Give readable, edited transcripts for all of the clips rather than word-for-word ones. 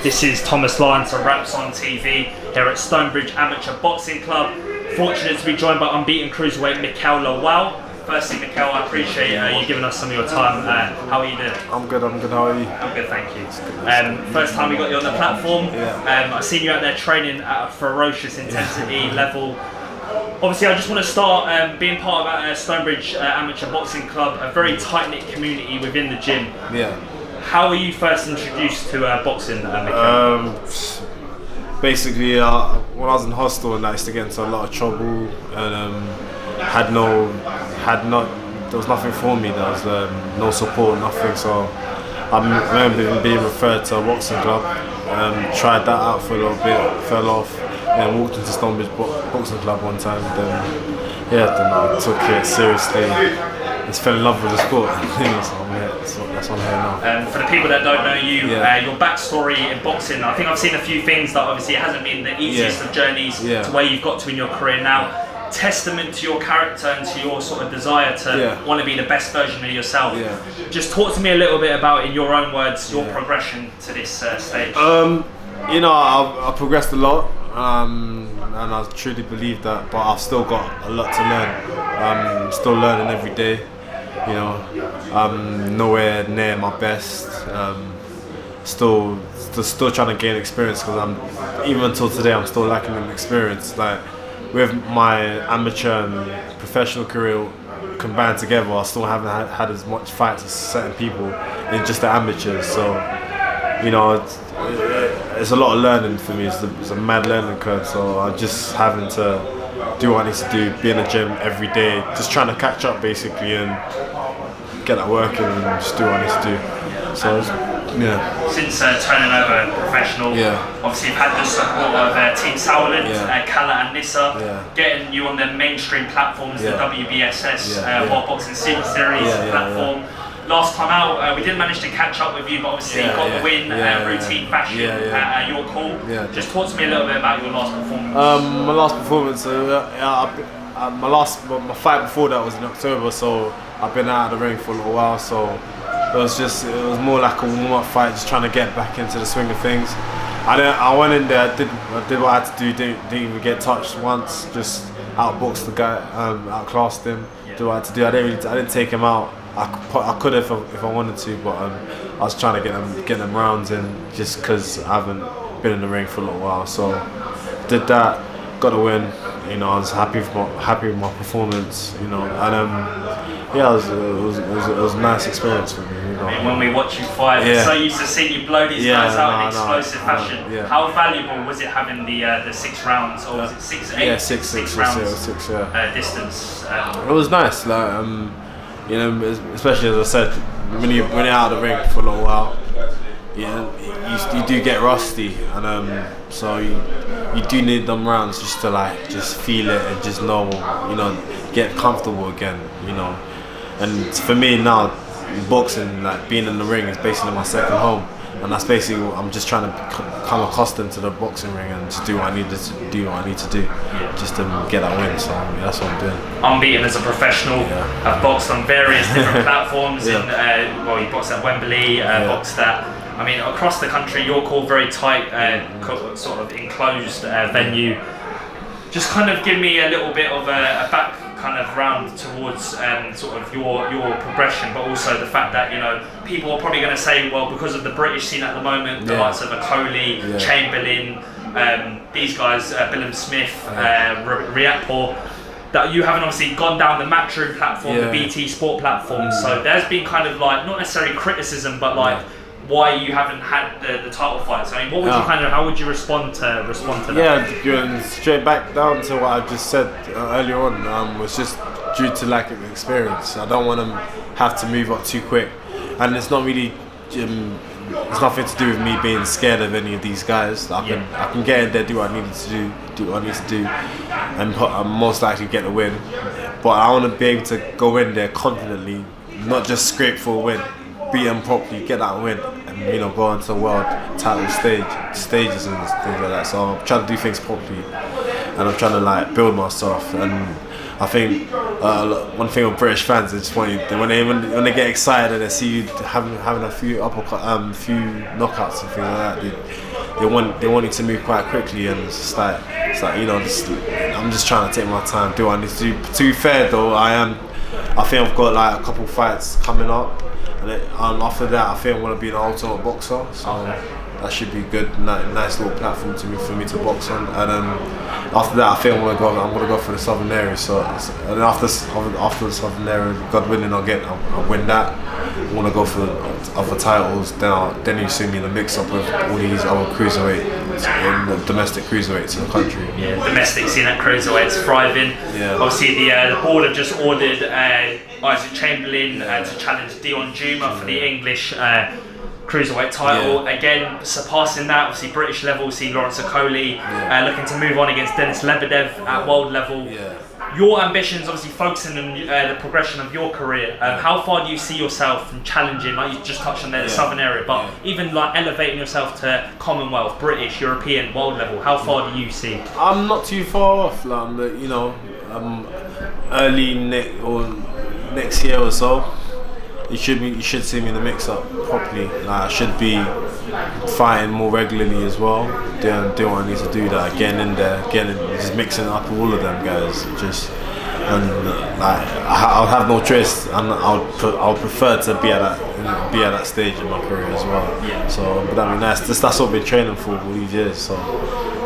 This is Thomas Lyons of Raps on TV here at Stonebridge Amateur Boxing Club. Fortunate to be joined by unbeaten cruiserweight Mikael Lawal. Firstly, Mikael, I appreciate you giving us some of your time. How are you doing? I'm good, how are you? I'm good, thank you. First time we got you on the platform. I've seen you out there training at a ferocious intensity level. Obviously, I just want to start being part of Stonebridge Amateur Boxing Club, a very tight-knit community within the gym. Yeah. How were you first introduced to boxing, Mikael? Basically, when I was in hostel, I used to get into a lot of trouble, and there was nothing for me. There was no support, nothing. So I remember being referred to a boxing club. Tried that out for a little bit, fell off, and walked into Stonebridge Boxing Club one time. Then I took it seriously. Just fell in love with the sport. So I'm here. That's why I'm here now. For the people that don't know you, your backstory in boxing, I think I've seen a few things that obviously it hasn't been the easiest of journeys to where you've got to in your career now. Testament to your character and to your sort of desire to want to be the best version of yourself. Just talk to me a little bit about, in your own words, your progression to this stage. I progressed a lot, and I truly believe that, but I've still got a lot to learn. Still learning every day. I'm nowhere near my best. Still trying to gain experience, because even until today I'm still lacking in experience. Like, with my amateur and professional career combined together, I still haven't had as much fights as certain people in just the amateurs. So, it's a lot of learning for me. It's a mad learning curve. So I'm just having to do what I need to do, be in the gym every day, just trying to catch up basically and get that work in and just do what I need to do. So since turning over professional, obviously you've had the support of Team Sauerland, Kala and Nissa, getting you on the mainstream platforms, the WBSS World Boxing Series platform. Last time out, we didn't manage to catch up with you, but obviously you got the win, routine fashion at your call. Just talk to me a little bit about your last performance. My last performance, my fight before that was in October, so I've been out of the ring for a little while. So it was more like a warm-up fight, just trying to get back into the swing of things. I went in there, I did what I had to do, didn't even get touched once, just outboxed the guy, outclassed him, did what I had to do. I didn't take him out. I could have if I wanted to, but I was trying to get them rounds in, just because I haven't been in the ring for a little while. So did that, got a win. I was happy with my performance. And it was a nice experience for me. I mean, when we watch you fight, we're so used to seeing you blow these guys out in explosive fashion. How valuable was it having the 6 rounds, or was it 6, 8? Yeah, six rounds. Six. Distance. It was nice. Like, especially as I said, when you're out of the ring for a little while, you do get rusty, and so you do need them rounds just to just feel it and just know, get comfortable again, And for me now, boxing, being in the ring is basically my second home, and that's basically what I'm just trying to become accustomed to the boxing ring and just do what I need to do, just to get that win. So that's what I'm doing. Unbeaten as a professional, I've boxed on various different platforms. You boxed at Wembley, boxed at, across the country. You're called very tight, sort of enclosed venue. Just kind of give me a little bit of a back kind of round towards sort of your progression, but also the fact that people are probably going to say, well, because of the British scene at the moment, the likes of Coley, Chamberlain, these guys, Billam Smith, Riakpo, that you haven't obviously gone down the Matchroom platform, the BT Sport platform. So there's been kind of not necessarily criticism, but why you haven't had the title fights. What would how would you respond to that? Yeah, straight back down to what I just said earlier on, was just due to lack of experience. I don't want to have to move up too quick, and it's not really. It's nothing to do with me being scared of any of these guys. I can get in there, do what I need to do, and most likely get a win. But I want to be able to go in there confidently, not just scrape for a win. Beat them properly, get that win, and go on to world title stages and things like that. So I'm trying to do things properly, and I'm trying to build myself. And I think one thing with British fans, they just want you, when they get excited and they see you having a few few knockouts and things like that, they want you to move quite quickly, and it's like you know, I'm just trying to take my time, do what I need to do. To be fair though, I think I've got like a couple fights coming up, and after that I think I want to be an ultimate boxer, so that should be good, nice little platform for me to box on. And after that I think I'm gonna go for the southern area. So and after the southern area, God willing, I'll win that. I want to go for other titles. Then you see me in the mix-up with all these other cruiserweight, domestic cruiserweights in the country. Yeah, domestic scene at cruiserweight's thriving. Yeah. Obviously, the board have just ordered Isaac Chamberlain to challenge Dion Juma for the English cruiserweight title. Again, surpassing that. Obviously, British level, see Lawrence Okoli looking to move on against Denis Lebedev at world level. Your ambitions, obviously focusing on the progression of your career. How far do you see yourself from challenging, like you just touched on the southern area, but even like elevating yourself to Commonwealth, British, European, world level? How far do you see? I'm not too far off. You know, early next year or so, you should see me in the mix-up properly. I should be fighting more regularly as well. Doing what I need to do, that getting in there, just mixing up all of them guys. I'll have no choice, and I'll prefer to be at that stage in my career as well. So, but I mean that's what I've been training for all these years. So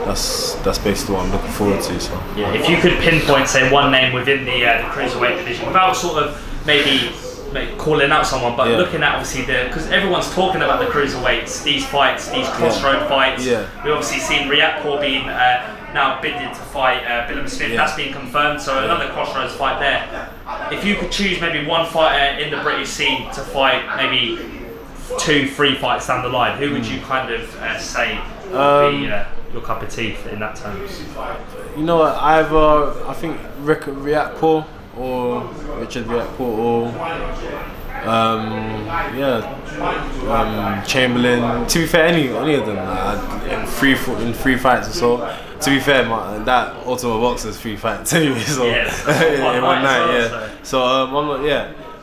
that's basically what I'm looking forward to. So if you could pinpoint, say, one name within the cruiserweight division, without sort of maybe calling out someone, but looking at obviously because everyone's talking about the cruiserweights, these fights, these crossroad fights. We've obviously seen Riyadpour being now bidding to fight Billam Smith. That's been confirmed, so another crossroads fight there. If you could choose maybe one fighter in the British scene to fight maybe 2-3 fights down the line, who would you kind of say would be your cup of tea in that terms? You know what, I think Riyadpour or Richard Riyadpour or Chamberlain. To be fair, any of them in three fights or so. To be fair, that Ultimate Boxer's 3 fights anyway. So in one night, So I'm not,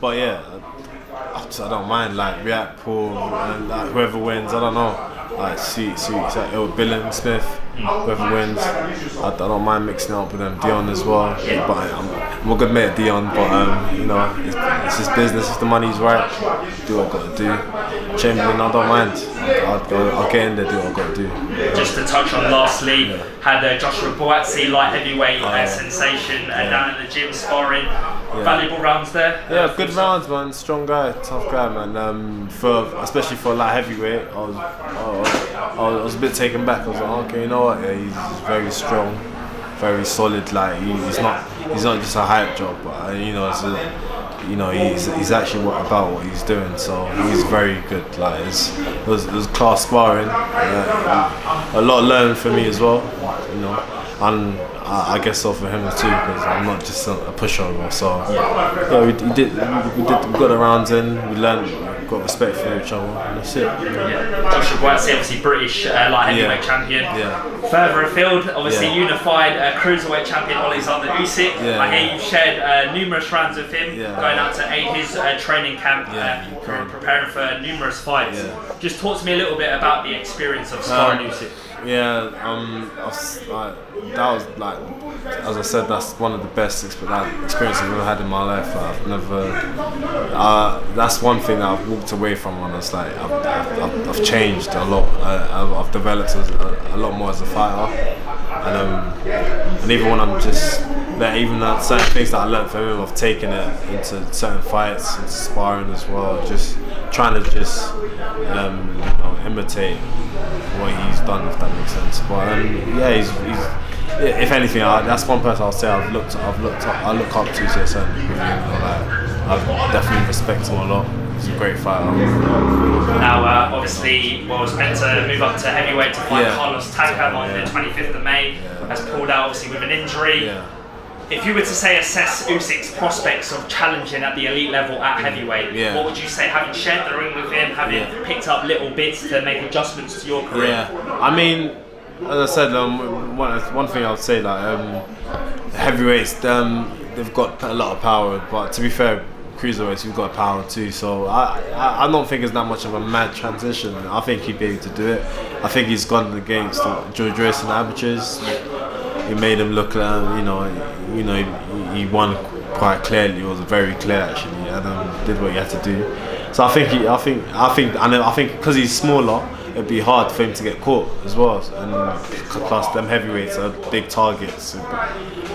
but I don't mind like Riyadpour, like whoever wins. I don't know. Like Billam Smith, whoever wins, I don't mind mixing it up with them. Dion as well, but I'm a good mate of Dion. But you know, it's his business. If the money's right, do what I've got to do. Chamberlain, I don't mind. I'll get in there, do what I've got to do. Just to touch on lastly, had Joshua Boatsi, light heavyweight sensation down in the gym sparring. Valuable rounds there. Yeah, good rounds, man. Strong guy, tough guy, man. Especially for light heavyweight, I was a bit taken back. I was like, okay, you know what? Yeah, he's very strong, very solid. Like he's not just a hype job, but he's actually about what he's doing. So he's very good. Like it was class sparring. A lot of learning for me as well. You know, and I guess so for him too, because I'm not just a pushover. So we got the rounds in. We learned, got respect for each other, and that's it. Joshua Boatsi, obviously British light heavyweight champion. Further afield, obviously unified cruiserweight champion Alexander Usyk. I hear you've shared numerous rounds with him, going out to aid his training camp, preparing for numerous fights. Just talk to me a little bit about the experience of sparring Usyk. That was like, as I said, that's one of the best experiences I've ever had in my life. I've never. That's one thing that I've walked away from. And it's like I've changed a lot. I've developed a lot more as a fighter, and even when I'm just there, even certain things that I learned from him, I've taken it into certain fights, into sparring as well. Just trying to imitate what he's done, if that makes sense. But he's if anything, that's one person I'll say I look up to a certain degree. I definitely respect him a lot. He's a great fighter. Now, obviously, was meant to move up to heavyweight to fight Carlos Takam on the 25th of May. Has pulled out, obviously, with an injury. If you were to say assess Usyk's prospects of challenging at the elite level at heavyweight, what would you say? Having shared the ring with him, having picked up little bits to make adjustments to your career? I mean, as I said, one thing I would say, like heavyweights, they've got a lot of power. But to be fair, cruiserweights, we've got power too. So I don't think it's that much of a mad transition. I think he'd be able to do it. I think he's gone against George Royce and amateurs. He made him look like, he won quite clearly. It was very clear actually, and did what he had to do. So I think because he's smaller, it'd be hard for him to get caught as well. And plus, them heavyweights are big targets.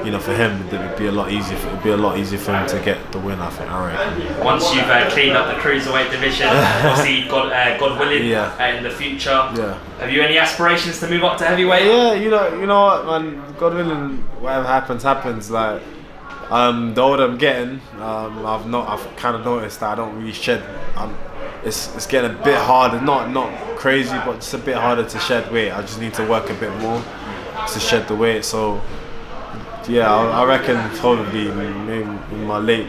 For him, it would be a lot easier. It'd be a lot easier for him to get the win. I reckon. Once you've cleaned up the cruiserweight division, obviously you've got God willing in the future. Yeah. Have you any aspirations to move up to heavyweight? Yeah, you know what, man. God willing, whatever happens. Like, the older I'm getting, I've kind of noticed that I don't really shed. It's getting a bit harder, not crazy, but just a bit harder to shed weight. I just need to work a bit more to shed the weight. So yeah, I reckon probably maybe in my late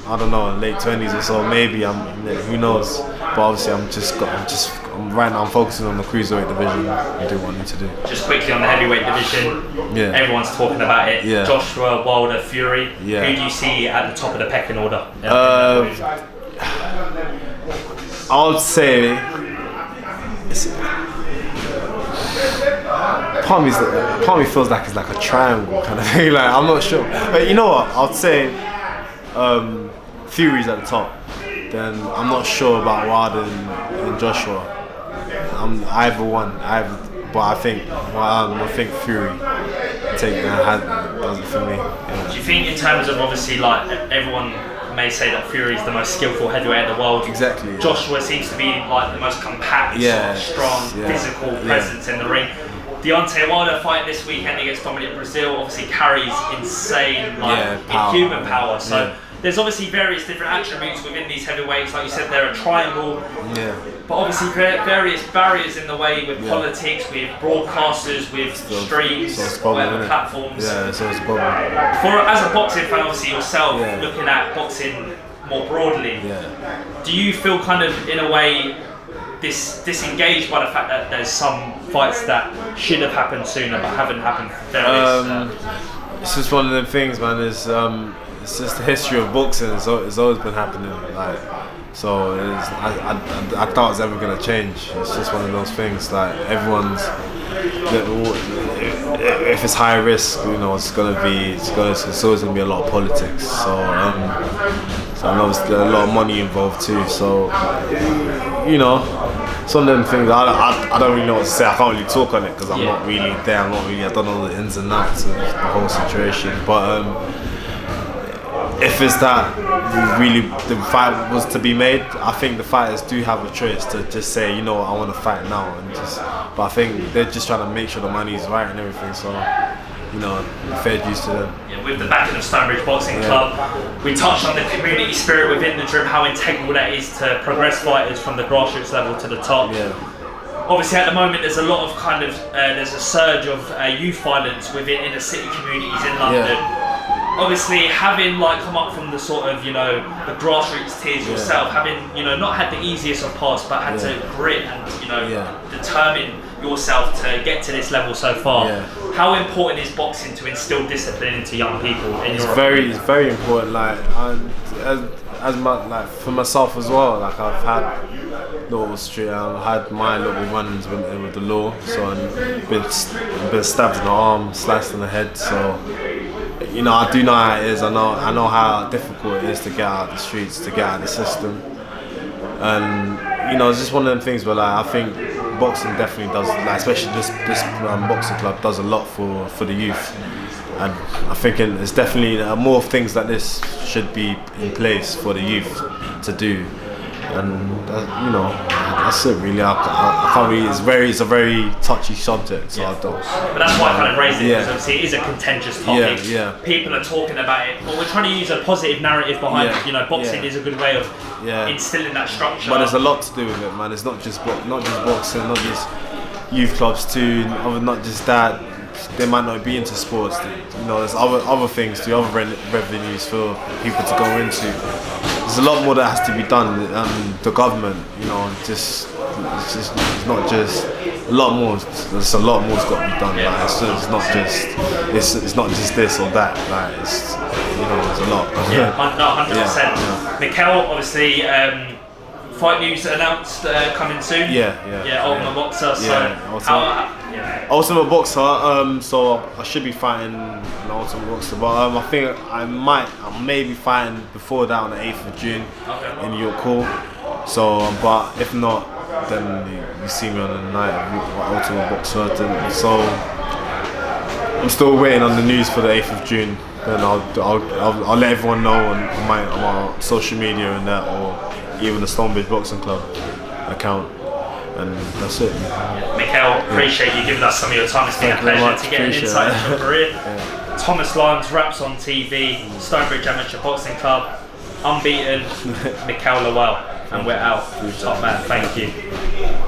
20s or so. Maybe who knows? But obviously right now I'm focusing on the cruiserweight division and do what I need to do. Just quickly on the heavyweight division, everyone's talking about it. Yeah. Joshua, Wilder, Fury. Yeah. Who do you see at the top of the pecking order? I would say part of me feels like it's like a triangle kind of thing. Like, I'm not sure, but you know what? I'd say Fury's at the top. Then I'm not sure about Wilder and Joshua. I'm either one. But I think Fury does it for me. Yeah. Do you think, in terms of, obviously, like, everyone may say that Fury is the most skillful heavyweight in the world? Exactly. Joshua seems to be like the most compact, strong, physical presence in the ring. Deontay Wilder fighting this weekend against Dominic Brazil obviously carries insane, inhuman power. So there's obviously various different attributes within these heavyweights. Like you said, they're a triangle. Yeah. But obviously various barriers in the way with politics, with broadcasters, with streams, whatever platforms. Yeah, so it's a problem. As a boxing fan, obviously yourself, looking at boxing more broadly, do you feel kind of, in a way, disengaged by the fact that there's some fights that should have happened sooner but haven't happened for various... It's just one of them things, man. It's just the history of boxing. It's always been happening. Like, so I thought it was ever gonna change. It's just one of those things. Like, everyone's, if it's high risk, it's always gonna be a lot of politics. So I know there's a lot of money involved too. So some of them things I don't really know what to say. I can't really talk on it because I'm not really there. I don't know the ins and outs of the whole situation. But if it's that the fight was to be made, I think the fighters do have a choice to just say, I want to fight now, but I think they're just trying to make sure the money's right and everything. So, fair dues to them. Yeah, with the backing of Stonebridge Boxing Club, we touched on the community spirit within the gym, how integral that is to progress fighters from the grassroots level to the top. Yeah. Obviously, at the moment, there's a lot of there's a surge of youth violence within inner city communities in London. Yeah. Obviously, having come up from the sort of, the grassroots tiers yourself, having, not had the easiest of paths, but had to grit and, determine yourself to get to this level so far. Yeah. How important is boxing to instill discipline into young people? It's very important. For myself as well. Like, I've had my little run-ins with the law. So I've been stabbed in the arm, sliced in the head. So. I do know how it is. I know how difficult it is to get out of the streets, to get out of the system, and it's just one of them things where I think boxing definitely does, especially this boxing club does a lot for the youth, and I think it's definitely more things like this should be in place for the youth to do, and that's it really. I can't really. It's a very touchy subject, so I don't. But that's why I kind of raised it, because obviously it is a contentious topic. Yeah. People are talking about it, but we're trying to use a positive narrative behind it. Boxing is a good way of instilling that structure. But there's a lot to do with it, man. It's not just boxing, not just youth clubs too. Not just that. They might not be into sports. There's other things, other revenues for people to go into. There's a lot more that has to be done. The government, it's not just a lot more. There's a lot more's got to be done. Like, it's not just this or that. Like, it's, you know, there's a lot. Yeah, no, 100%. Mikael, obviously, fight news announced coming soon. Yeah. Ultimate Boxer. So Ultimate Boxer. So I should be fighting an Ultimate Boxer, but I think I may be fighting before that on the 8th of June in York Hall. So, but if not, then you see me on the night of Ultimate Boxer. So I'm still waiting on the news for the 8th of June. Then I'll let everyone know on my social media and that, or even the Stonebridge Boxing Club account. And that's it. Mikael, appreciate you giving us some of your time. It's been a pleasure to get an insight into your career. Thomas Lyons, Raps on TV, Stonebridge Amateur Boxing Club, Unbeaten, Mikael Lawal, and we're out. Top man, thank you.